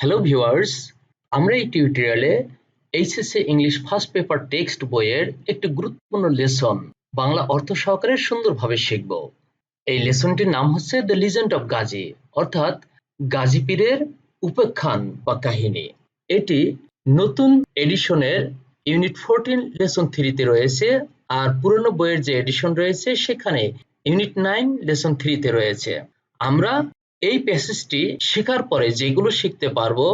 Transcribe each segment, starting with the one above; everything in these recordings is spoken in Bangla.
হ্যালো ভিউয়ার্স, আমরা এই টিউটোরিয়ালে HSC English first paper text বইয়ের একটি গুরুত্বপূর্ণ লেসন বাংলা অর্থ সহকারে সুন্দরভাবে শিখব। এই লেসনটির নাম হচ্ছে দ্য লিজেন্ড অফ গাজী, অর্থাৎ গাজী পীরের উপাখ্যান বা কাহিনী। এটি নতুন এডিশনের ইউনিট 14 লেসন 3 তে রয়েছে, আর পুরনো বইয়ের যে এডিশন রয়েছে সেখানে ইউনিট 9 লেসন 3 তে রয়েছে। আমরা এই প্যাসেজটি শেখার পরে যেগুলো শিখতে পারবো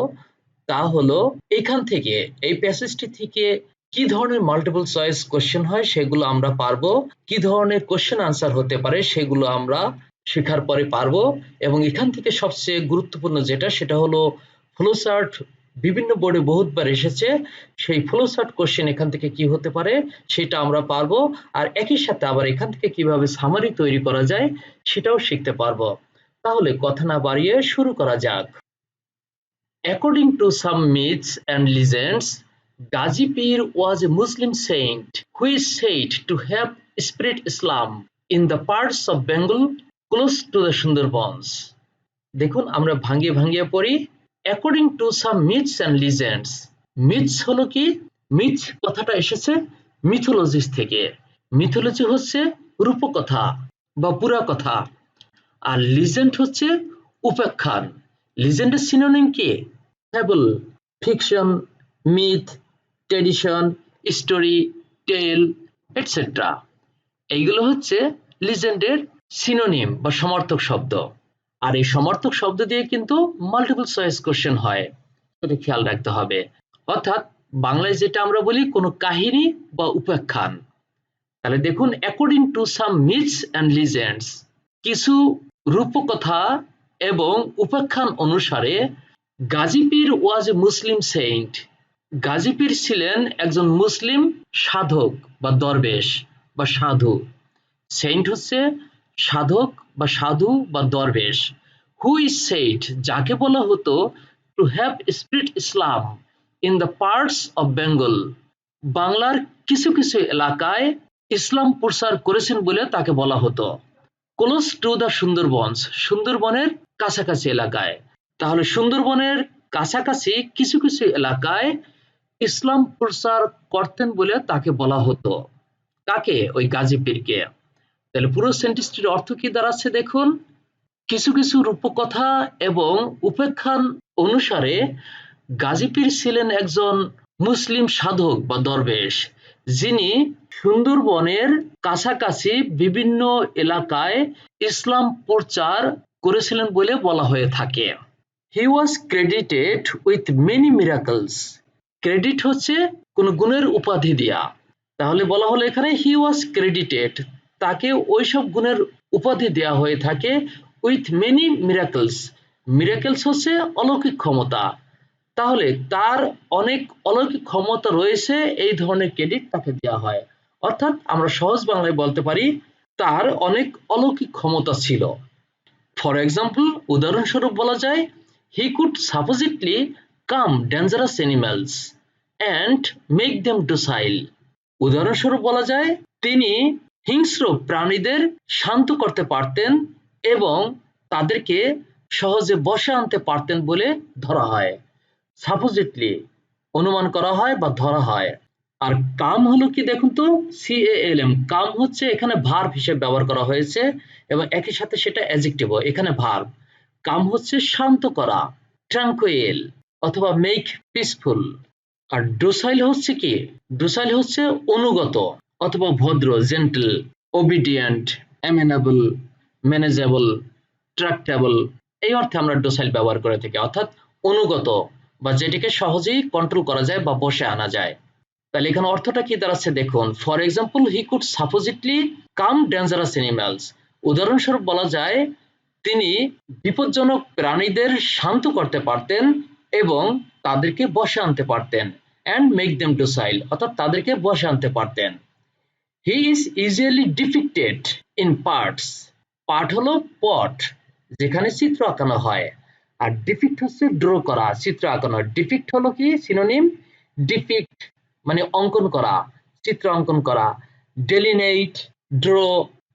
তা হলো এখান থেকে, এই প্যাসেজটি থেকে কি ধরনের মাল্টিপল চয়েস কোশ্চেন হয় সেগুলো আমরা পারবো, কি ধরনের কোশ্চেন আনসার হতে পারে সেগুলো আমরা শেখার পরে পারবো, এবং এখান থেকে সবচেয়ে গুরুত্বপূর্ণ যেটা সেটা হলো ফ্লোচার্ট। বিভিন্ন বোর্ডে বহুতবার এসেছে, সেই ফ্লোচার্ট কোশ্চেন এখান থেকে কি হতে পারে সেটা আমরা পারবো, আর একই সাথে আবার এখান থেকে কিভাবে সামারি তৈরি করা যায় সেটাও শিখতে পারবো। তাহলে কথা না বাড়িয়ে শুরু করা যাক। According to some myths and legends, Gazi Pir was a Muslim saint who is said to have spread Islam in the parts of Bengal close to the Sundarbans. দেখুন আমরা ভাঙিয়ে ভাঙিয়ে পড়ি। According to some myths and legends, myths হলো কি? myth কথাটা এসেছে মিথোলজিস থেকে। মিথোলজি হচ্ছে রূপকথা বা পুরা কথা, আর লিজেন্ড হচ্ছে উপাখ্যান। লিজেন্ডের সিনোনিম কি? Fable, fiction, myth, tradition, story, tale, etcetera. এইগুলো হচ্ছে লিজেন্ডের সিনোনিম বা সমার্থক শব্দ। আর এই সমার্থক শব্দ দিয়ে কিন্তু মাল্টিপল চয়েস কোশ্চেন হয়, সেটা খেয়াল রাখতে হবে। অর্থাৎ বাংলায় যেটা আমরা বলি কোনো কাহিনী বা উপাখ্যান। তাহলে দেখুন, according to some myths and legends, কিছু রূপকথা এবং উপাখ্যান অনুসারে গাজী পীর ওয়াজ এ মুসলিম সেইন্ট। গাজী পীর ছিলেন একজন মুসলিম সাধক বা দরবেশ বা সাধু। সেইন্ট হচ্ছে সাধক বা সাধু বা দরবেশ। হু ইজ সেইড, যাকে বলা হতো to have spread Islam in the parts of Bengal, বাংলার কিছু কিছু এলাকায় ইসলাম প্রচার করেছেন বলে তাকে বলা হতো। ক্লোজ টু দ্য সুন্দরবনস, সুন্দরবনের কাছাকাছি এলাকায়। তাহলে সুন্দরবনের কাছাকাছি কিছু কিছু এলাকায় ইসলাম প্রচার করতেন বলে তাকে বলা হতো। কাকে? ওই গাজী পীরকে। তাহলে পুরো সেন্টেন্সটির অর্থ কি দাঁড়াচ্ছে দেখুন, কিছু কিছু রূপকথা এবং উপাখ্যান অনুসারে গাজী পীর ছিলেন একজন মুসলিম সাধক বা দরবেশ, যিনি সুন্দরবনের কাছাকাছি বিভিন্ন এলাকায় ইসলাম প্রচার করেছিলেন বলে বলা হয়ে থাকে। He was credited with many miracles. Credit হচ্ছে কোন গুণের উপাধি দেয়া। তাহলে বলা হলো এখানে he was credited, তাকে ওইসব গুণের উপাধি দেয়া হয়ে থাকে with many miracles. miracles হচ্ছে অলৌকিক ক্ষমতা। তাহলে তার অনেক অলৌকিক ক্ষমতা রয়েছে, এই ধরনের ক্রেডিট তাকে দেওয়া হয়। অর্থাৎ আমরা সহজ বাংলায় বলতে পারি তার অনেক অলৌকিক ক্ষমতা ছিল। ফর এক্সাম্পল, উদাহরণস্বরূপ বলা যায় he could supposedly come dangerous animals and make them docile. উদাহরণস্বরূপ বলা যায় তিনি হিংস্র প্রাণীদের শান্ত করতে পারতেন এবং তাদেরকে সহজে বশে আনতে পারতেন বলে ধরা হয়। সাপোজিটলি অনুমান করা হয় বা ধরা হয়। আর কাম হলো কি দেখুন তো, CALM, কাম হচ্ছে এখানে ভার্ব হিসেবে ব্যবহার করা হয়েছে এবং একই সাথে সেটা অ্যাডজেক্টিভ, এখানে ভার্ব। কাম হচ্ছে শান্ত করা, ট্রাঙ্কুইল অথবা মেক পিসফুল। আর ডোসাইল হচ্ছে কি? ডোসাইল হচ্ছে অনুগত অথবা ভদ্র, জেন্টল, ওবিডিয়েন্ট, অ্যামেনেবল, ম্যানেজেবল, ট্রাক্টেবল, এই অর্থে আমরা ডোসাইল ব্যবহার করে থাকি, অর্থাৎ অনুগত বা যেটিকে সহজেই কন্ট্রোল করা যায় বা বশে আনা যায়। তাহলে এখানে অর্থটা কি দাঁড়াচ্ছে দেখুন, for example he could supposedly come dangerous animals. উদাহরণস্বরূপ বলা যায় তিনি বিপজ্জনক প্রাণীদের শান্ত করতে পারতেন এবং তাদেরকে বশে আনতে পারতেন, অ্যান্ড মেক দেম ডোসাইল, অর্থাৎ তাদেরকে বশে আনতে পারতেন। He is usually ডিপিক্টেড in parts. Part হলো পট, যেখানে চিত্র আঁকানো হয়, আর ডিপিক্ট হচ্ছে ড্র করা, চিত্র আঁকানো। ডিপিক্ট হলো কি সিনোনিম? ডিপিক্ট মানে অঙ্কন করা, চিত্র অঙ্কন করা। ডেলিনেট, ড্র,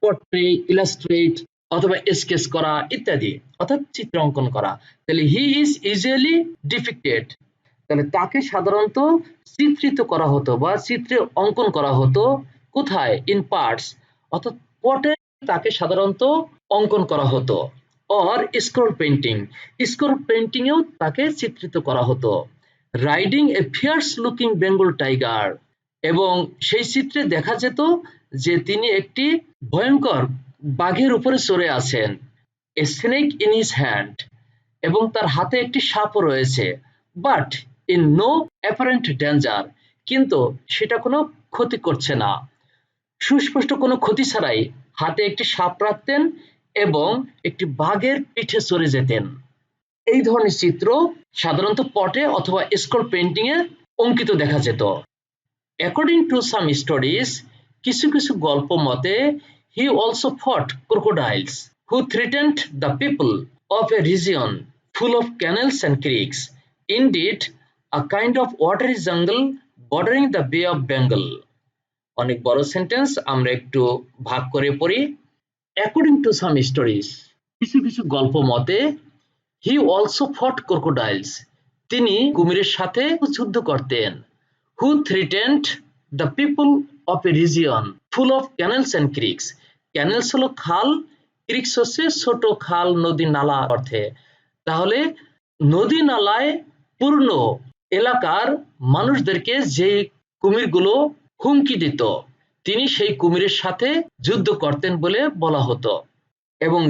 পোর্ট্রে, ইলাস্ট্রেট অথবা স্কেচ করা ইত্যাদি, অর্থাৎ চিত্র অঙ্কন করা। তাহলে হি ইজ ইউজুয়ালি ডিপিক্টেড, তাহলে তাকে সাধারণত চিত্রিত করা হতো বা চিত্রে অঙ্কন করা হতো। কোথায়? ইন পার্টস, অর্থাৎ পটে তাকে সাধারণত অঙ্কন করা হতো। Or scroll painting, scroll painting এও তাকে চিত্রিত করা হতো। রাইডিং এ ফিয়ার্স লুকিং বেঙ্গল টাইগার, এবং সেই চিত্রে দেখা যেত যে তিনি একটি ভয়ঙ্কর বাঘের উপরে চড়ে আছেন। A snake in his hand, এবং তার হাতে একটি সাপও রয়েছে। But in no apparent danger, কিন্তু সেটা কোনো ক্ষতি করছে না। সুস্পষ্ট কোনো ক্ষতি ছাড়াই হাতে একটি সাপ রাখতেন এবং একটি বাঘের পিঠে চড়ে যেতেন। এই ধরনের চিত্র সাধারণত পটে অথবা স্ক্রল পেইন্টিং এ অঙ্কিত দেখা যেত। অ্যাকর্ডিং টু সাম স্টোরিজ, কিছু কিছু গল্প মতে, হি অলসো ফট crocodiles who threatened the people of a region full of canals and creeks, indeed a kind of watery jungle bordering the Bay of Bengal. অনেক বড় সেন্টেন্স, আমরা একটু ভাগ করে পড়ি। অ্যাকর্ডিং টু সাম স্টোরিজ, কিছু কিছু গল্প মতে, হি অলসো ফট ক্রোকোডাইলস, তিনি কুমিরের সাথে যুদ্ধ করতেন। Who threatened the people of a region full of canals and creeks, canals হলো খাল, ক্রিক্স হচ্ছে ছোট খাল, নদী, নালা অর্থে। তাহলে নদী নালায় পূর্ণ এলাকার মানুষদেরকে যে কুমিরগুলো হুমকি দিত, তিনি সেই কুমিরের সাথে যুদ্ধ করতেন বলে বলা হতো। এবং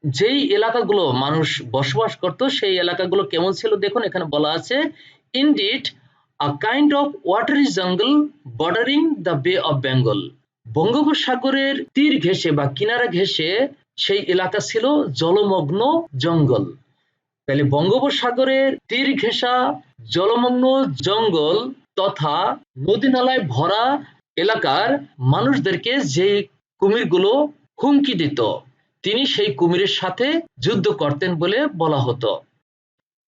যেই এলাকাগুলো মানুষ বসবাস করত সেই এলাকাগুলো কেমন ছিল দেখুন, এখানে বলা আছে indeed a kind of watery জঙ্গল বর্ডারিং দ্য বে অফ বেঙ্গল, বঙ্গোপসাগরের তীর ঘেঁষে বা কিনারা ঘেঁষে সেই এলাকা ছিল জলমগ্ন জঙ্গল। তাহলে বঙ্গোপসাগরের তীর ঘেঁষা জলমগ্ন জঙ্গল তথা নদী নালায় ভরা এলাকার মানুষদেরকে যে কুমিরগুলো হুমকি দিত, তিনি সেই কুমিরের সাথে যুদ্ধ করতেন বলে বলা হতো।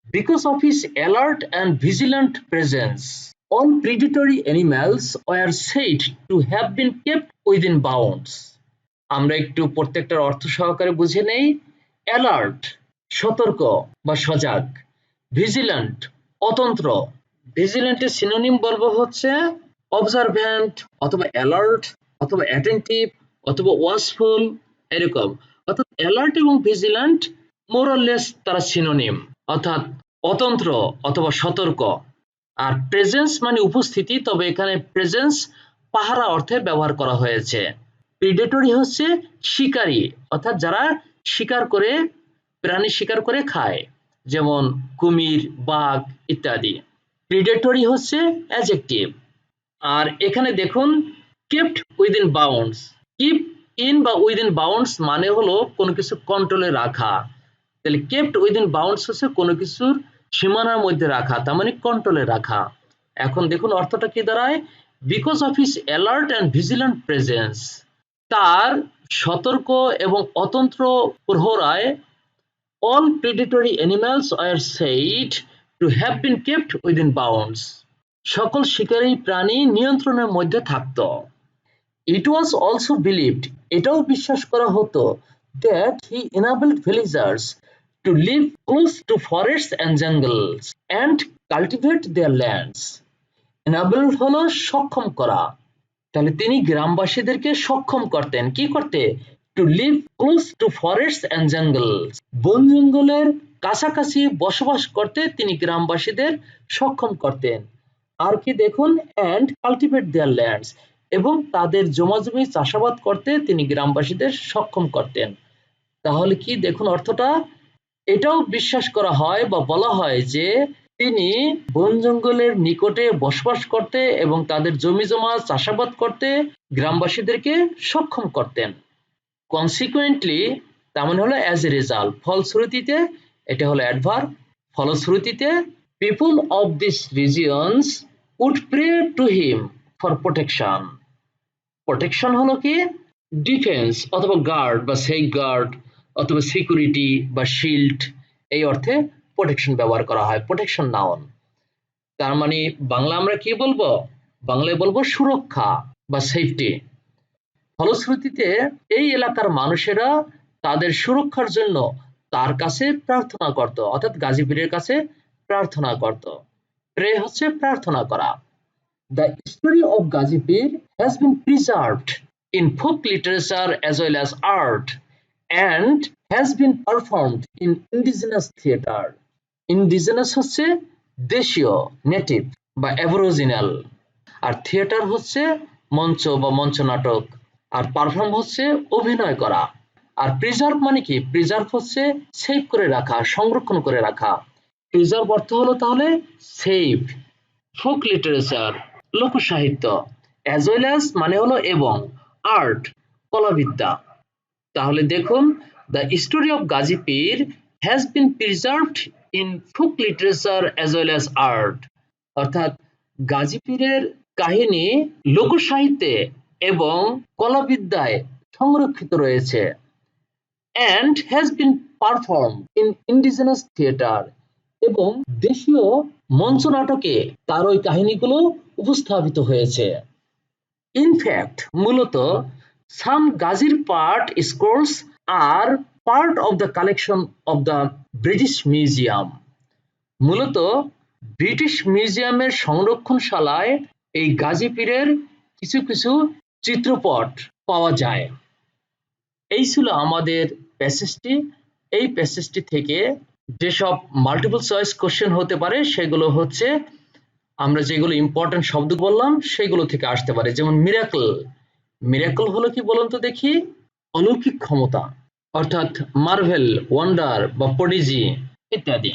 Because of his alert and vigilant presence, all predatory animals were said to have been kept within bounds. আমরা একটু প্রত্যেকটার অর্থ সহকারে বুঝে নেই। অ্যালার্ট সতর্ক বা সজাগ, ভিজিল্যান্ট অতন্ত্র, ভিজিল্যান্টের সিনোনিম বলবো হচ্ছে অবজারভ্যান্ট অথবা অ্যালার্ট অথবা অ্যাটেন্টিভ অথবা ওয়াচফুল, এরকম। অর্থাৎ অ্যালার্ট এবং ভিজিল্যান্ট মোর অর লেস তারা সিনোনিম, অর্থাৎ অতন্ত্র অথবা সতর্ক। আর প্রেজেন্স মানে উপস্থিতি, তবে এখানে প্রেজেন্স পাহারা অর্থে ব্যবহার করা হয়েছে। প্রিডেটরি হচ্ছে শিকারী, অর্থাৎ যারা শিকার করে, প্রাণী শিকার করে খায়, যেমন কুমির, বাঘ ইত্যাদি। প্রিডেটরি হচ্ছে অ্যাডজেক্টিভ। আর এখানে দেখুন kept within bounds, keep in বা উইদিন বাউন্ডস মানে হলো কোনো কিছু কন্ট্রোলে রাখা। তাহলে কেপ্ট উইদিন বাউন্ডস হচ্ছে কোনো কিছুর সীমানার মধ্যে রাখা, তার মানে কন্ট্রোলে রাখা। এখন দেখুন অর্থটা কি দাঁড়ায়, because of his alert and vigilant presence, তার সতর্ক এবং অতন্ত্র প্রহরায়, all predatory animals were said to have been kept within bounds, সকল শিকারী প্রাণী নিয়ন্ত্রণের মধ্যে থাকত। It was also believed, এটাও বিশ্বাস করা হতো, that he enabled villagers to live close to forests and jungles and cultivate their lands. Enable হলো সক্ষম করা, তাহলে তিনি গ্রামবাসীদেরকে সক্ষম করতেন কি করতে, to live close to forest and jungles, বন জঙ্গলের কাছাকাছি বসবাস করতে তিনি গ্রামবাসীদের সক্ষম করতেন। আর কি দেখুন, অ্যান্ড কাল্টিভেট দেয়ার ল্যান্ডস, এবং তাদের জমাজমি চাষাবাদ করতে তিনি গ্রামবাসীদের সক্ষম করতেন। তাহলে কি দেখুন অর্থটা, এটাও বিশ্বাস করা হয় বা বলা হয় যে তিনি বন জঙ্গলের নিকটে বসবাস করতে এবং তাদের জমি জমা চাষাবাদ করতে গ্রামবাসীদেরকে সক্ষম করতেন। কনসিকুয়েন্টলি তার মানে হলো অ্যাজ এ রেজাল্ট, ফলশ্রুতিতে, এটা হলো অ্যাডভার্ব, ফলশ্রুতিতে, people of this regions would pray to him for protection. Protection হলো কি, ডিফেন্স অথবা গার্ড বা সেফ গার্ড অথবা সিকিউরিটি বা শিল্ড, এই অর্থে প্রোটেকশন ব্যবহার করা হয়, প্রোটেকশন নাউন। তার মানে বাংলা আমরা কি বলবো, বাংলায় বলবো সুরক্ষা বা সেফটি। ফলশ্রুতিতে এই এলাকার মানুষেরা তাদের সুরক্ষার জন্য তার কাছে প্রার্থনা করত, অর্থাৎ গাজী পীরের কাছে প্রার্থনা করত। প্রে হচ্ছে প্রার্থনা করা। The story of Gazi Pir has been preserved in folk literature as well as art and has been performed in indigenous theatre. Indigenous হচ্ছে দেশীয়, নেটিভ বা অ্যাবরিজিনাল, আর থিয়েটার হচ্ছে মঞ্চ বা মঞ্চ নাটক, আর পারফর্ম হচ্ছে অভিনয় করা। আর প্রিজার্ভ মানে কি? প্রিজার্ভ হচ্ছে সেভ করে রাখা, সংরক্ষণ করে রাখা। প্রিজার্ভ অর্থ হলো তাহলে সেভ। ফোক লিটারেচার লোকসাহিত্য, অ্যাজ ওয়েল অ্যাজ মানে হলো এবং, আর্ট কলাবিদ্যা। তাহলে দেখুন, দ্য স্টোরি অফ গাজী পীর has been preserved in folk literature as well as art, অর্থাৎ গাজী পীরের কাহিনী লোকসাহিত্যে এবং কলাবিদ্যায় সংরক্ষিত রয়েছে। And has been perform in indigenous theatre, এবং দেশীয় মঞ্চ নাটকে তার ওই কাহিনীগুলো উপস্থাপিত হয়েছে। ইনফ্যাক্ট মূলত সাম গাজীর part scrolls are part of the collection of the British Museum. মূলত ব্রিটিশ মিউজিয়ামের সংরক্ষণশালায় এই গাজী পীরের কিছু কিছু চিত্রপট পাওয়া যায়। এই ছিল আমাদের প্যাসেজটি। এই প্যাসেজটি থেকে যেসব মাল্টিপল চয়েস কোশ্চেন হতে পারে সেগুলো হচ্ছে, আমরা যেগুলো ইম্পর্টেন্ট শব্দ বললাম সেগুলো থেকে আসতে পারে। যেমন মিরাকল, মিরাকল হলো কি বলুন তো দেখি? অলৌকিক ক্ষমতা, অর্থাৎ মার্ভেল, ওয়ান্ডার বা প্রডিজি ইত্যাদি।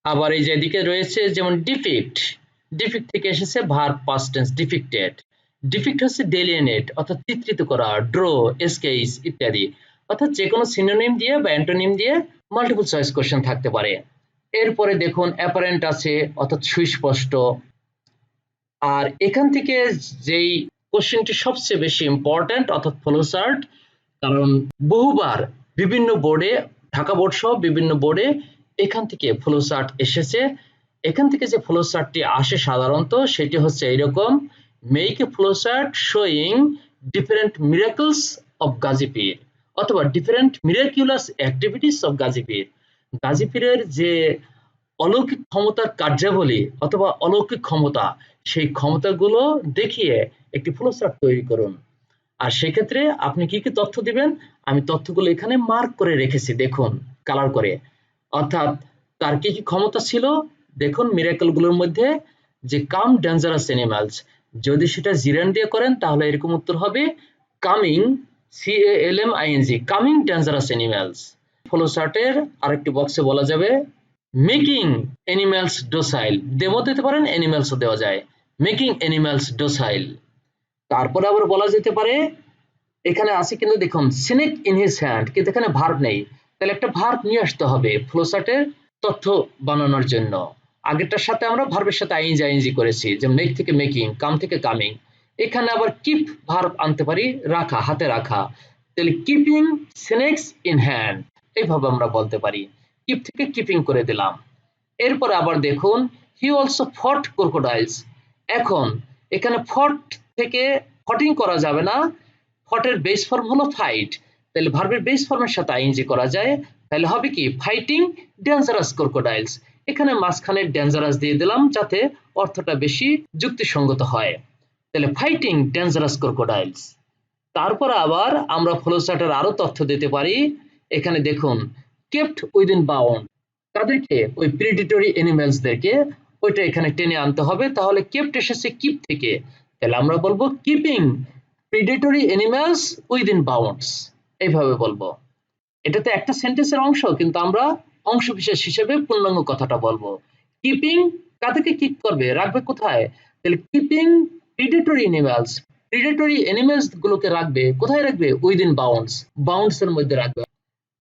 আবার এই যে এদিকে রয়েছে যেমন ডিফিক্ট, ডিফিক্ট থেকে এসেছে ভার্ব পাস্ট টেন্স ডিফিক্টেড। ডিফিক্ট হচ্ছে ডেলিয়েনেট, অর্থাৎ চিত্রিত করা, ড্র, এসকেইস ইত্যাদি। অর্থাৎ যে কোনো সিনোনিম দিয়ে বা অ্যান্টোনিম দিয়ে মাল্টিপল চয়েস কোশ্চেন থাকতে পারে। এরপরে দেখুন অ্যাপারেন্ট আছে, অর্থাৎ সুস্পষ্ট। আর এখান থেকে যেই কোশ্চেনটি সবচেয়ে বেশি ইম্পর্টেন্ট, অর্থাৎ ফ্লোচার্ট, কারণ বহুবার বিভিন্ন বোর্ডে, ঢাকা বোর্ড সহ বিভিন্ন বোর্ডে এখান থেকে ফ্লোচার্ট এসেছে। এখান থেকে যে ফ্লোচার্টটি আসে সাধারণত সেটি হচ্ছে এইরকম: make a flowchart showing different miracles of Gazi পীর, অথবা different miraculous activities of Gazi পীর। গাজী পীরের যে অলৌকিক ক্ষমতার কার্যাবলী অথবা অলৌকিক ক্ষমতা, সেই ক্ষমতাগুলো দেখিয়ে একটি ফ্লোচার্ট তৈরি করুন। আর সেক্ষেত্রে আপনি কি কি তথ্য দিবেন, আমি তথ্যগুলো এখানে মার্ক করে রেখেছি, দেখুন কালার করে। অর্থাৎ তার কি কি ক্ষমতা ছিল দেখুন, মিরাকল গুলোর মধ্যে যে কাম ডেঞ্জারাস অ্যানিমালস, যদি সেটা জিরান দিয়ে করেন তাহলে এরকম উত্তর হবে calming, CALMING, calming dangerous animals. ফ্লোচার্টের আরেকটি বক্সে বলা যাবে মেকিং অ্যানিমালস ডোসাইল, দেবো দিতে পারেন, অ্যানিমালসও দেওয়া যায়, মেকিং অ্যানিমালস ডোসাইল। তারপরে আবার বলা যেতে পারে, এখানে আছে কিন্তু দেখুন স্নেক ইন হিজ হ্যান্ড, কিন্তু এখানে ভার্ব নেই, তাহলে একটা ভার্ব নিয়ে আসতে হবে ফ্লোচার্টের তথ্য বানানোর জন্য। আগেরটার সাথে আমরা ভার্বের সাথে আইএনজি করেছি, যে মেক থেকে মেকিং, কাম থেকে কামিং। এখানে আবার কিপ ভার্ব আনতে পারি, রাখা, হাতে রাখা, তাহলে কিপিং স্নেকস ইন হ্যান্ড, এইভাবে আমরা বলতে পারি। কিপ থেকে কিপিং করে দিলাম। এরপর আবার দেখুন হি অলসো ফট ক্রোকোডাইলস। এখন এখানে ফট থেকে ফটিং করা যাবে না, ফটের বেস ফর্ম হলো ফাইট, তাহলে ভার্বের বেস ফর্মের সাথে আইএনজি করা যায়, তাহলে হবে কি ফাইটিং ডেঞ্জারাস ক্রোকোডাইলস। এখানে মাঝখানে ডেঞ্জারাস দিয়ে দিলাম যাতে অর্থটা বেশি যুক্তিসঙ্গত হয়, তাহলে ফাইটিং ডেঞ্জারাস ক্রোকোডাইলস। তারপর আবার আমরা ফ্লোচার্টের আরো তথ্য দিতে পারি। এখানে দেখুন কেপ্ট উইদিন বাউন্ড, তাদেরকে ওই প্রেডিটরি অ্যানিমালসদেরকে ওইটা এখানে টেনে আনতে হবে, তাহলে কেপ্ট এসেছে কিপ থেকে, তাহলে আমরা বলবো কিপিং প্রেডিটরি অ্যানিমালস উইদিন বাউন্ডস, এইভাবে বলবো। এটাতে একটা সেন্টেন্সের অংশ, কিন্তু আমরা অংশ বিশেষ হিসেবে পূর্ণাঙ্গ কথাটা বলবো। কিপিং কাদেরকে কিপ করবে, রাখবে কোথায়, তাহলে কিপিং প্রেডিটরি অ্যানিমালস, প্রেডিটরি অ্যানিমালস গুলোকে রাখবে কোথায়, রাখবে উইদিন বাউন্ডস, বাউন্ডস এর মধ্যে রাখবে।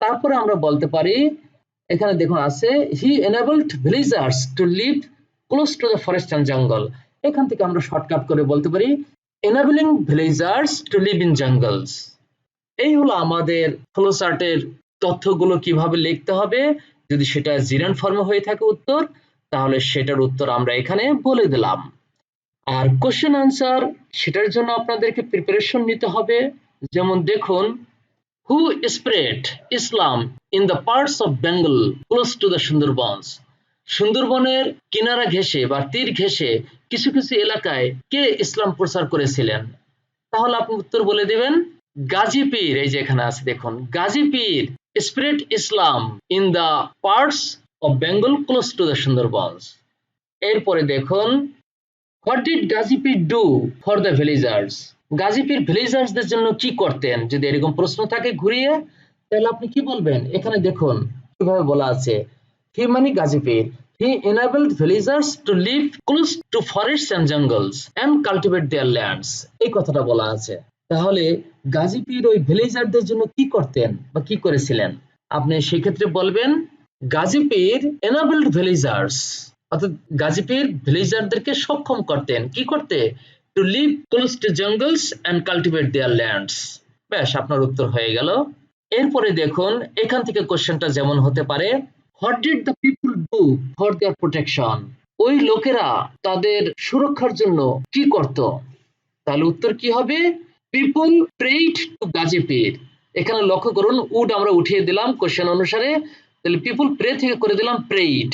তারপরে আমরা বলতে পারি, এখানে দেখুন আছে he enabled villagers to live close to the forest and jungle. এখান থেকে আমরা শর্টকাট করে বলতে পারি enabling villagers to live in jungles। এই হলো আমাদের ফ্লোচার্টের তথ্যগুলো কিভাবে লিখতে হবে। যদি সেটা জিরান ফর্মে হয়ে থাকে উত্তর, তাহলে সেটার উত্তর আমরা এখানে বলে দিলাম। আর কোশ্চেন আনসার, সেটার জন্য আপনাদেরকে প্রিপারেশন নিতে হবে। যেমন দেখুন who spread Islam in the parts of Bengal close to the Sundarbans. সুন্দরবনের কিনারা ঘেঁষে বা তীর ঘেঁষে কিছু কিছু এলাকায় কে ইসলাম প্রচার করেছিলেন? তাহলে আপনি উত্তর বলে দিবেন গাজী পীর। এই যে এখানে আছে দেখুন, গাজী পীর spread Islam in the parts of Bengal close to the Sundarbans. এরপরে দেখুন, হোয়াট ডিড গাজী পীর do for the villagers? Gazi পীর ভিলেজার্সদের জন্য কি করতেন? যদি এরকম প্রশ্ন থাকে ঘুরিয়ে, তাহলে আপনি কি বলবেন? এখানে দেখুন কিভাবে বলা আছে, হি মানে গাজী পীর, হি enabled villagers to live close to forests and jungles and cultivate their lands। এই কথাটা বলা আছে। তাহলে গাজী পীর ওই ভিলেজারদের জন্য কি করতেন বা কি করেছিলেন? আপনি সেক্ষেত্রে বলবেন গাজী পীর enabled villagers, অর্থাৎ গাজী পীর ভিলেজারদেরকে সক্ষম করতেন কি করতে? To live close to jungles and cultivate their lands. ব্যাস, আপনার উত্তর হয়ে গেল। এরপরে দেখুন, এখান থেকে কোশ্চেনটা যেমন হতে পারে, what did the people do for their protection? ওই লোকেরা তাদের সুরক্ষার জন্য কি করত? তাহলে উত্তর কি হবে? পিপল প্রেইড টু গাজী পীর। এখানে লক্ষ্য করুন, উড আমরা উঠিয়ে দিলাম কোশ্চেন অনুসারে, তাহলে পিপল প্রে থেকে করে দিলাম প্রেইড।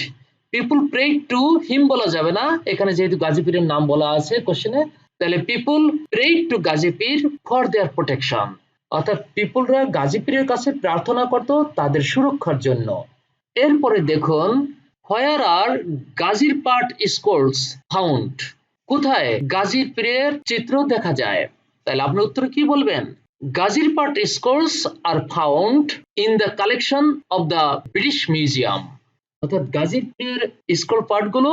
পিপল প্রেইড টু হিম বলা যাবে না, এখানে যেহেতু গাজী পীরের নাম বলা আছে কোশ্চেনে, তাহলে পিপল প্রেইড টু গাজী পীর ফর দেয়ার প্রোটেকশন, অর্থাৎ পিপলরা গাজী পীরের কাছে প্রার্থনা করত তাদের সুরক্ষার জন্য। এরপরে দেখুন, হোয়ার আর গাজীর পার্ট স্কোলস ফাউন্ড? কোথায় গাজীর পীরের চিত্র দেখা যায়? তাহলে আপনি উত্তর কি বলবেন? গাজীর part scolds are found in the collection of the British museum, অর্থাৎ গাজীর পীরের স্কোল পার্টগুলো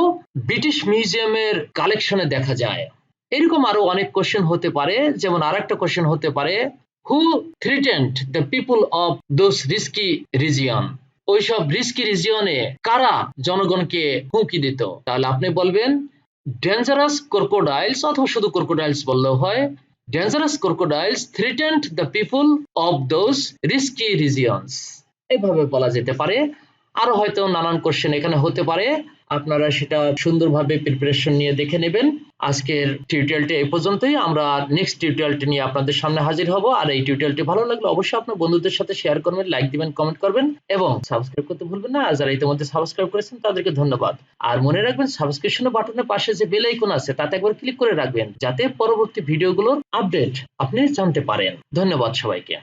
ব্রিটিশ মিউজিয়ামের কালেকশনে দেখা যায়। এরকম আরো অনেক কোশ্চেন হতে পারে, যেমন আরেকটা কোশ্চেন হতে পারে, who threatened the people of those risky region? ওইসব রিস্কি রিজিয়নে কারা জনগণকে হুমকি দিত? তাহলে আপনি বলবেন ডেঞ্জারাস ক্রোকোডাইলস, অথবা শুধু ক্রোকোডাইলস বললেও হয়। Dangerous crocodiles threatened the people of those risky regions. এইভাবে বলা যেতে পারে। আরো হয়তো নানান কোশ্চেন এখানে হতে পারে, আপনারা সেটা সুন্দরভাবে প্রিপারেশন নিয়ে দেখে নেবেন। আজকের টিউটোরিয়ালটি এই পর্যন্তই। আমরা নেক্সট টিউটোরিয়ালটি নিয়ে আপনাদের সামনে হাজির হব। আর এই টিউটোরিয়ালটি ভালো লাগলে অবশ্যই আপনার বন্ধুদের সাথে শেয়ার করবেন, লাইক দিবেন, কমেন্ট করবেন এবং সাবস্ক্রাইব করতে ভুলবেন না। আর যারা ইতিমধ্যে সাবস্ক্রাইব করেছেন তাদেরকে ধন্যবাদ। আর মনে রাখবেন, সাবস্ক্রিপশন বাটনের পাশে যে বেল আইকন আছে তাতে একবার ক্লিক করে রাখবেন, যাতে পরবর্তী ভিডিওগুলোর আপডেট আপনি জানতে পারেন। ধন্যবাদ সবাইকে।